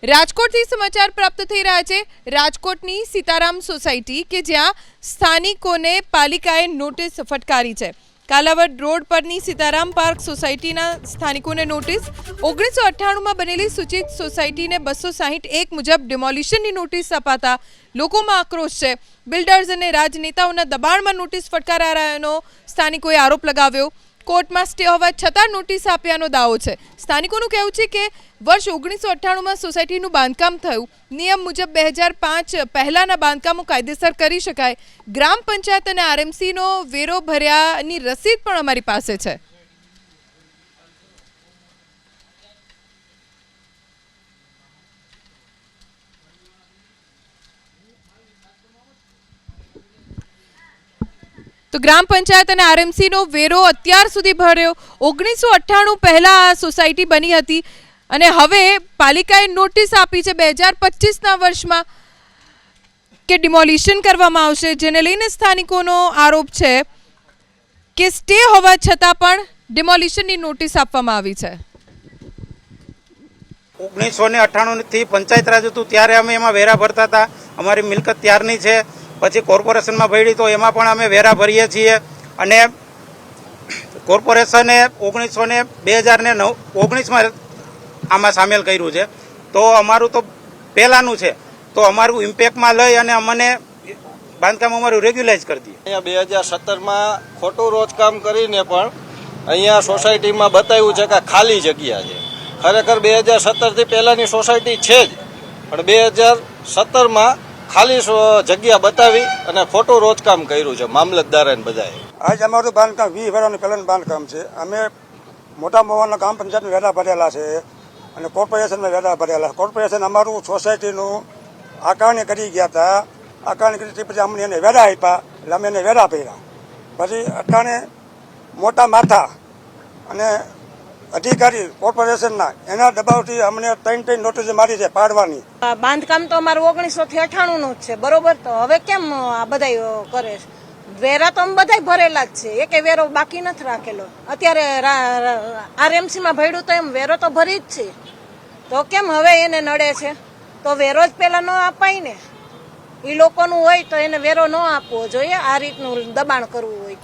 રાજકોટથી સમાચાર પ્રાપ્ત થઈ રહ્યા છે। રાજકોટની સીતારામ સોસાયટી કે જ્યાં સ્થાનિકોને પાલિકાએ નોટિસ ફટકારી છે। કાલાવડ રોડ પરની સીતારામ પાર્ક સોસાયટીના સ્થાનિકોને નોટિસ 1998માં બનેલી સૂચિત સોસાયટીને 261 મુજબ ડિમોલિશનની નોટિસ અપાતા લોકોમાં આક્રોશ છે। બિલ્ડર્સ અને રાજનેતાઓના દબાણમાં નોટિસ ફટકારાયાનો સ્થાનિકોએ આરોપ લગાવ્યો। કોર્ટમાં સ્ટે હોવા છતાં નોટિસ આપ્યાનો દાવો છે। સ્થાનિકોનું કહેવું છે કે વર્ષ 1998માં સોસાયટીનું બાંધકામ થયું। નિયમ મુજબ 2005 પહેલાના બાંધકામો કાયદેસર કરી શકાય। ગ્રામ પંચાયત અને આરએમસીનો વેરો ભર્યાની રસીદ પણ અમારી પાસે છે। તો ગ્રામ પંચાયત અને આરએમસીનો વેરો અત્યાર સુધી ભર્યો। 1998 પહેલા આ સોસાયટી બની હતી અને હવે પાલિકાએ નોટિસ આપી છે 2025ના વર્ષમાં કે ડિમોલિશન કરવામાં આવશે, જેને લઈને સ્થાનિકોનો આરોપ છે કે સ્ટે હોવા છતાં પણ ડિમોલિશનની નોટિસ આપવામાં આવી છે। 1998 થી પંચાયત રાજ હતું ત્યારે અમે એમાં વેરા ભરતા હતા। અમારી મિલકત ત્યારની છે। પછી કોર્પોરેશનમાં ભરી તો એમાં પણ અમે વેરા ભરીએ છીએ અને કોર્પોરેશને 2019માં આમાં સામેલ કર્યું છે। તો અમારું તો પહેલાંનું છે, તો અમારું ઇમ્પેક્ટમાં લઈ અને અમને બાંધકામ અમારું રેગ્યુલાઇઝ કરી દઈએ। અહીંયા 2017માં ખોટું રોજકામ કરીને પણ અહીંયા સોસાયટીમાં બતાવ્યું છે કે ખાલી જગ્યા છે। ખરેખર 2017થી પહેલાંની સોસાયટી છે જ, પણ 2017માં ખાલી જગ્યા બતાવી અને ખોટું રોજકામ કર્યું છે મામલતદારે બધાએ। આજ અમારું બાંધકામ 20 વર્ષનું પહેલાંનું બાંધકામ છે। અમે મોટા મોવાના ગ્રામ પંચાયતમાં વેરા ભરેલા છે અને કોર્પોરેશનમાં વેરા ભરેલા। કોર્પોરેશન અમારું સોસાયટીનું આકારણી કરી ગયા હતા। આકારણી કરી પછી અમને એને વેરા આપ્યા એટલે અમે એને વેરા ભર્યા। પછી અટાણે મોટા માથા અને અધિકારી કોર્પોરેશનના એના દબાવથી અમને 3 નોટિસ મારી છે પાડવાની। બાંધકામ તો અમારું 1998નું જ છે, બરોબર। તો હવે કેમ આ બધા કરે છે? વેરા તો અમે બધા ભરેલા જ છે, એકે વેરો બાકી નથી રાખેલો। અત્યારે આરએમસીમાં ભર્યું તો એમ વેરો તો ભરી જ છે, તો કેમ હવે એને નડે છે? તો વેરો જ પેલા ન અપાય ને। એ લોકોનું હોય તો એને વેરો ન આપવો જોઈએ, આ રીતનું દબાણ કરવું હોય।